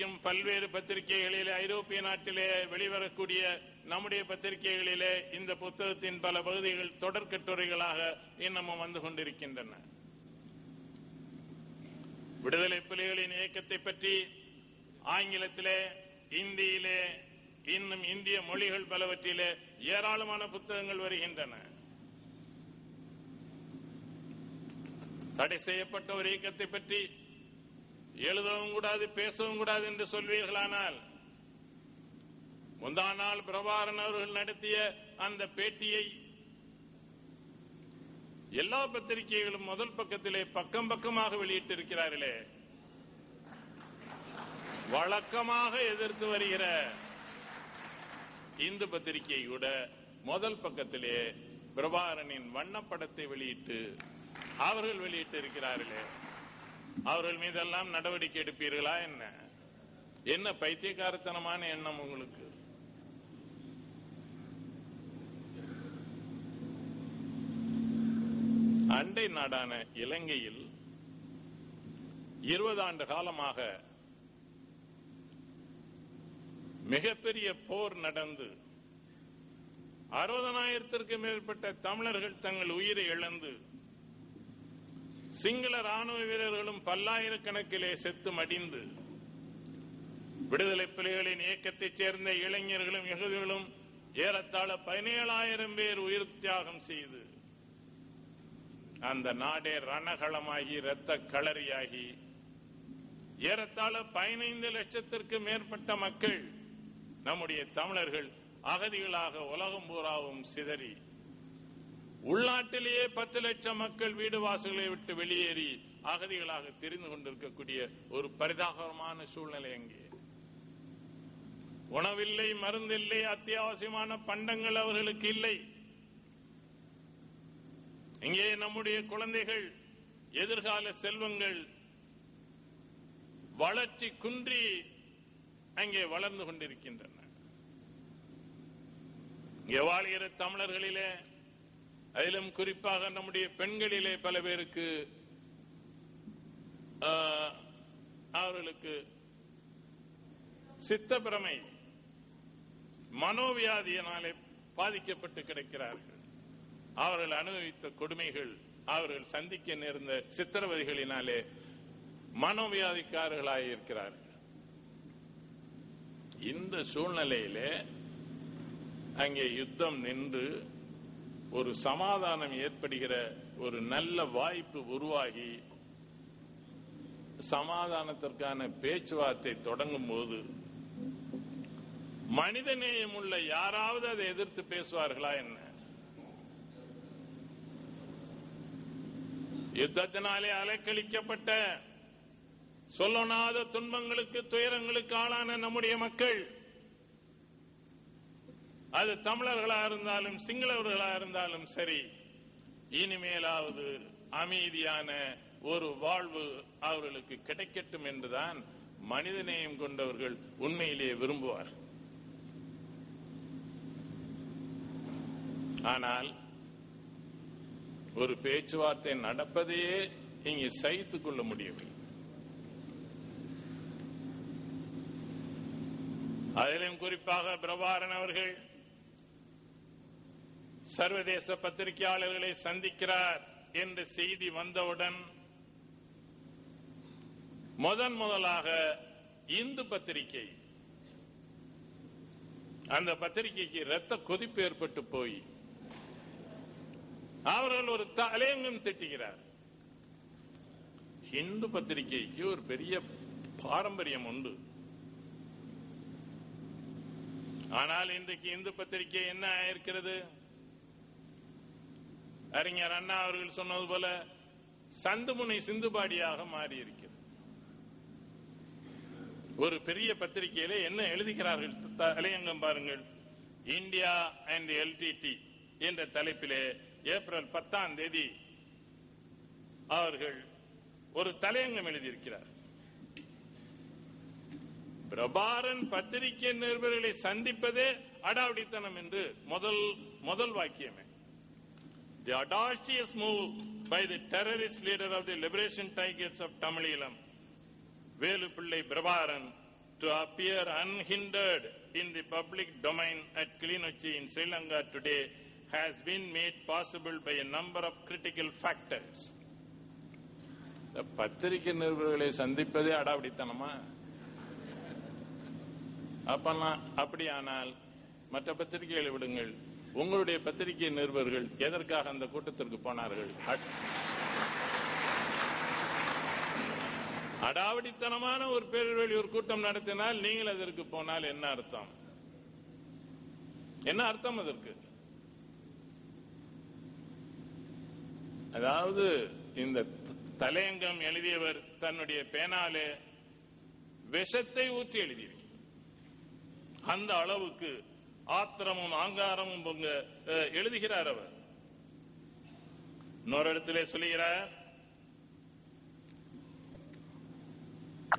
இன்றைக்கும் பல்வேறு பத்திரிகைகளிலே, ஐரோப்பிய நாட்டிலே வெளிவரக்கூடிய நம்முடைய பத்திரிகைகளிலே இந்த புத்தகத்தின் பல பகுதிகள் தொடர் கட்டுரைகளாக இன்னமும் வந்து கொண்டிருக்கின்றன. விடுதலை புலிகளின் இயக்கத்தை பற்றி ஆங்கிலத்திலே, இந்தியிலே, இன்னும் இந்திய மொழிகள் பலவற்றிலே ஏராளமான புத்தகங்கள் வருகின்றன. தடை செய்யப்பட்ட ஒரு இயக்கத்தை பற்றி எழுதவும் கூடாது, பேசவும் கூடாது என்று சொல்வீர்களானால், முந்தா நாள் பிரபாகரன் அவர்கள் நடத்திய அந்த பேட்டியை எல்லா பத்திரிகைகளும் முதல் பக்கத்திலே பக்கம் பக்கமாக வெளியிட்டிருக்கிறார்களே. வழக்கமாக எதிர்த்து வருகிற இந்து பத்திரிகை கூட முதல் பக்கத்திலே பிரபாகரனின் வண்ணப்படத்தை வெளியிட்டு அவர்கள் வெளியிட்டிருக்கிறார்களே. அவர்கள் மீதெல்லாம் நடவடிக்கை எடுப்பீர்களா? என்ன பைத்தியக்காரத்தனமான எண்ணம் உங்களுக்கு? அண்டை நாடான இலங்கையில் 20 ஆண்டு காலமாக மிகப்பெரிய போர் நடந்து 60,000த்திற்கும் மேற்பட்ட தமிழர்கள் தங்கள் உயிரை இழந்து, சிங்கள ராணுவ வீரர்களும் பல்லாயிரக்கணக்கிலே செத்து மடிந்து, விடுதலை புலிகளின் இயக்கத்தைச் சேர்ந்த இளைஞர்களும் யகுதிகளும் ஏறத்தாழ 17,000 பேர் உயிர் தியாகம் செய்து, அந்த நாடே ரணகளமாகி இரத்த களரியாகி ஏறத்தாழ 15 லட்சத்திற்கு மேற்பட்ட மக்கள், நம்முடைய தமிழர்கள் அகதிகளாக உலகம் பூராவும் சிதறி, உள்நாட்டிலேயே 10 லட்சம் மக்கள் வீடு வாசல்களை விட்டு வெளியேறி அகதிகளாக தெரிந்து கொண்டிருக்கக்கூடிய ஒரு பரிதாபகரமான சூழ்நிலை. அங்கே உணவில்லை, மருந்தில்லை, அத்தியாவசியமான பண்டங்கள் அவர்களுக்கு இல்லை. இங்கே நம்முடைய குழந்தைகள், எதிர்கால செல்வங்கள் வளர்ச்சி குன்றி அங்கே வளர்ந்து கொண்டிருக்கின்றன. இங்கே வாழ்கிற தமிழர்களிலே, அதிலும் குறிப்பாக நம்முடைய பெண்களிலே பல பேருக்கு அவர்களுக்கு சித்தப்பிரமை, மனோவியாதியினாலே பாதிக்கப்பட்டு கிடக்கிறார்கள். அவர்கள் அனுபவித்த கொடுமைகள், அவர்கள் சந்திக்க நேர்ந்த சித்திரவதைகளினாலே மனோவியாதிக்காரர்களாக இருக்கிறார்கள். இந்த சூழ்நிலையிலே அங்கே யுத்தம் நின்று ஒரு சமாதானம் ஏற்படுகிற ஒரு நல்ல வாய்ப்பு உருவாகி சமாதானத்திற்கான பேச்சுவார்த்தை தொடங்கும் போது மனிதநேயம் உள்ள யாராவது அதை எதிர்த்து பேசுவார்களா? யுத்தத்தினாலே அலைக்கழிக்கப்பட்ட, சொல்லனாத துன்பங்களுக்கு, துயரங்களுக்கு ஆளான நம்முடைய மக்கள், அது தமிழர்களாக இருந்தாலும் சிங்களவர்களாக இருந்தாலும் சரி, இனிமேலாவது அமைதியான ஒரு வாழ்வு அவர்களுக்கு கிடைக்கட்டும் என்றுதான் மனிதநேயம் கொண்டவர்கள் உண்மையிலேயே விரும்புவார். ஆனால் ஒரு பேச்சுவார்த்தை நடப்பதையே இங்கே சகித்துக் கொள்ள முடியவில்லை. அதிலும் குறிப்பாக பிரபாகரன் அவர்கள் சர்வதேச பத்திரிகையாளர்களை சந்திக்கிறார் என்ற செய்தி வந்தவுடன் முதலாக இந்து பத்திரிகை, அந்த பத்திரிகைக்கு இரத்த கொதிப்பு ஏற்பட்டு போய் அவர்கள் ஒரு தலையங்கம் திட்டுகிறார். இந்து பத்திரிகைக்கு ஒரு பெரிய பாரம்பரியம் உண்டு. ஆனால் இன்றைக்கு இந்து பத்திரிகை என்ன இருக்கிறது? அறிஞர் அண்ணா அவர்கள் சொன்னது போல சந்துமுனை சிந்துபாடியாக மாறி இருக்கிறது. ஒரு பெரிய பத்திரிகையிலே என்ன எழுதுகிறார்கள் தலையங்கம் பாருங்கள். இந்தியா அண்ட் எல்டிடி என்ற தலைப்பிலே ஏப்ரல் 10ஆம் தேதி அவர்கள் ஒரு தலையங்கம் எழுதியிருக்கிறார். பிரபாகரன் பத்திரிகை நிருபர்களை சந்திப்பதே அடாவடித்தனம் என்று முதல் வாக்கியமே. The audacious move by the terrorist leader of the Liberation Tigers of Tamil Eelam, Velupillai Prabharan, to appear unhindered in the public domain at Kilinochchi in Sri Lanka today has been made possible by a number of critical factors. பத்திரிகை நிருபர்களை சந்திப்பதே அடாவடித்தனமா? அப்படியானால் மற்ற பத்திரிகைகளை விடுங்கள். உங்களுடைய பத்திரிகை நிருபர்கள் எதற்காக அந்த கூட்டத்திற்கு போனார்கள்? அடாவடித்தனமான ஒரு பேரொழியூர் கூட்டம் நடத்தினால் நீங்கள் அதற்கு போனால் என்ன அர்த்தம்? என்ன அர்த்தம் அதற்கு? அதாவது இந்த தலையங்கம் எழுதியவர் தன்னுடைய பேனாலே விஷத்தை ஊற்றி எழுதியிருக்கிறார். அந்த அளவுக்கு ஆத்திரமும் ஆங்காரமும் எழுதுகிறார் அவர். இன்னொரு இடத்திலே சொல்லுகிறார்,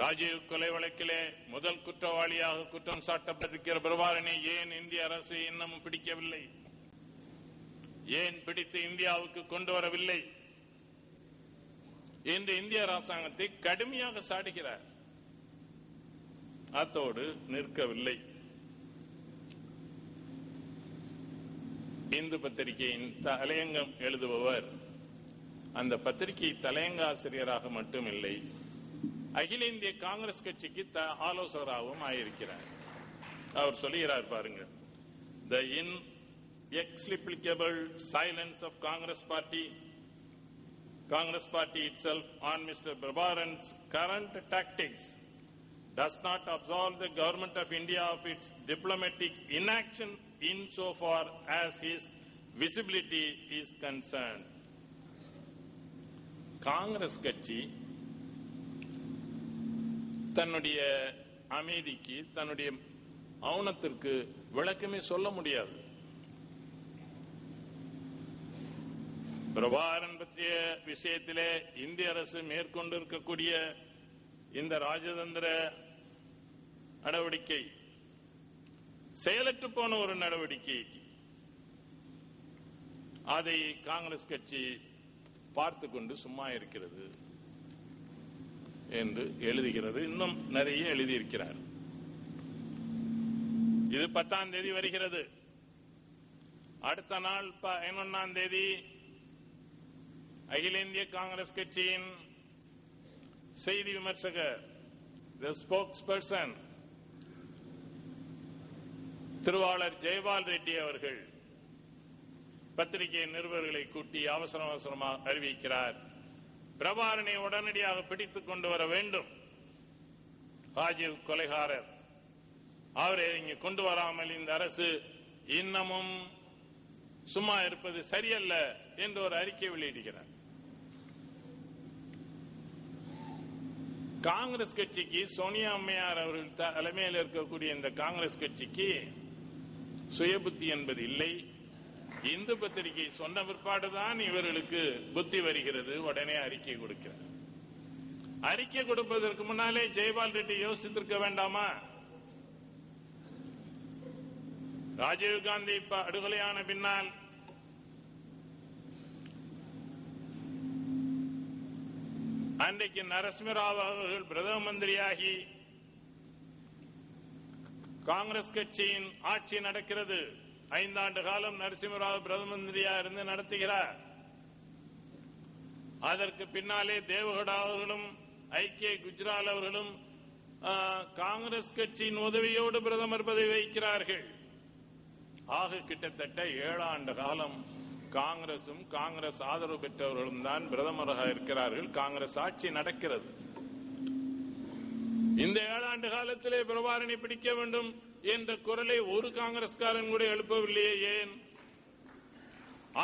ராஜீவ் கொலை வழக்கிலே முதல் குற்றவாளியாக குற்றம் சாட்டப்பட்டிருக்கிற பிரபாரனை ஏன் இந்திய அரசு இன்னமும் பிடிக்கவில்லை? ஏன் பிடித்து இந்தியாவுக்கு கொண்டு வரவில்லை என்று இந்திய அரசாங்கத்தை கடுமையாக சாடுகிறார். அத்தோடு நிற்கவில்லை. இந்து பத்திரிகையின் தலையங்கம் எழுதுபவர் அந்த பத்திரிகை தலையங்க ஆசிரியராக மட்டுமில்லை, அகில இந்திய காங்கிரஸ் கட்சிக்கு ஆலோசகராகவும் ஆயிருக்கிறார். அவர் சொல்லுகிறார் பாருங்க, the inexplicable silence of Congress party itself on Mr. Prabharan's current tactics does not absolve the government of India of its diplomatic inaction insofar as his visibility is concerned. Congress கட்சி தன்னுடைய அமைதிக்கு, தன்னுடைய மௌனத்திற்கு விளக்கமே சொல்ல முடியாது. பிரபாரன் பற்றிய விஷயத்திலே இந்திய அரசு மேற்கொண்டிருக்கக்கூடிய இந்த ராஜதந்திர நடவடிக்கை செயலற்று போன ஒரு நடவடிக்கை. அதை காங்கிரஸ் கட்சி பார்த்து கொண்டு சும்மா இருக்கிறது என்று எழுதுகிறது. இன்னும் நிறைய எழுதியிருக்கிறார். இது 10ஆம் தேதி வருகிறது. அடுத்த நாள் 11ஆம் தேதி அகில இந்திய காங்கிரஸ் கட்சியின் செய்தி விமர்சகர், தி ஸ்போக்ஸ் பர்சன் திருவாளர் ஜெயபால் ரெட்டி அவர்கள் பத்திரிகை நிருபர்களை கூட்டி அவசர அவசரமாக அறிவிக்கிறார், பிரபாரனை உடனடியாக பிடித்துக் கொண்டு வர வேண்டும். ராஜீவ் கொலைகாரர், அவரை இங்கு கொண்டு வராமல் இந்த அரசு இன்னமும் சும்மா இருப்பது சரியல்ல என்று ஒரு அறிக்கை வெளியிடுகிறார். காங்கிரஸ் கட்சிக்கு, சோனியா அம்மையார் அவர்கள் தலைமையில் இருக்கக்கூடிய இந்த காங்கிரஸ் கட்சிக்கு சுயபுத்தி என்பது இல்லை. இந்து பத்திரிகை சொன்ன பிற்பாடுதான் இவர்களுக்கு புத்தி வருகிறது. உடனே அறிக்கை கொடுக்கிறார். அறிக்கை கொடுப்பதற்கு முன்னாலே ஜெயபால் ரெட்டி யோசித்திருக்க வேண்டாமா? ராஜீவ்காந்தி படுகொலையான பின்னால் அன்றைக்கு நரசிம்மராவ் அவர்கள் பிரதம மந்திரியாகி காங்கிரஸ் கட்சியின் ஆட்சி நடக்கிறது. 5 ஆண்டு காலம் நரசிம்மராவ் பிரதம மந்திரியா இருந்து நடத்துகிறார். அதற்கு பின்னாலே தேவகவுடா அவர்களும் ஐக்கிய குஜ்ரால் அவர்களும் காங்கிரஸ் கட்சியின் உதவியோடு பிரதமர் பதவி வகிக்கிறார்கள். ஆக கிட்டத்தட்ட 7 ஆண்டு காலம் காங்கிரசும் காங்கிரஸ் ஆதரவு பெற்றவர்களும் தான் பிரதமராக இருக்கிறார்கள். காங்கிரஸ் ஆட்சி நடக்கிறது. இந்த 7 ஆண்டு காலத்திலே பிரபாரனை பிடிக்க வேண்டும் என்ற குரலை ஒரு காங்கிரஸ்காரன் கூட எழுப்பவில்லையே. ஏன்?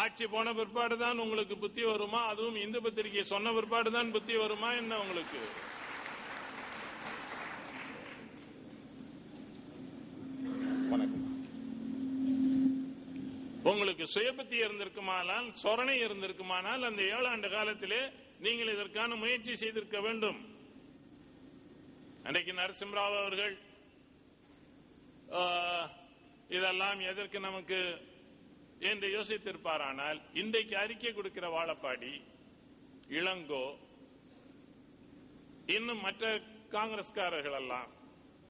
ஆட்சி போன பிற்பாடுதான் உங்களுக்கு புத்தி வருமா? அதுவும் இந்து பத்திரிகை சொன்ன பிற்பாடுதான் புத்தி வருமா என்ன உங்களுக்கு? வணக்கம். உங்களுக்கு சுயபுத்தி இருந்திருக்குமானால், சொரணை இருந்திருக்குமானால் அந்த 7 ஆண்டு காலத்திலே நீங்கள் இதற்கான முயற்சி செய்திருக்க வேண்டும். அன்றைக்கு நரசிம்மராவ் அவர்கள் இதெல்லாம் எதற்கு நமக்கு என்று யோசித்திருப்பாரானால், இன்றைக்கு அறிக்கை கொடுக்கிற வாழப்பாடி, இளங்கோ, இன்னும் மற்ற காங்கிரஸ்காரர்கள் எல்லாம்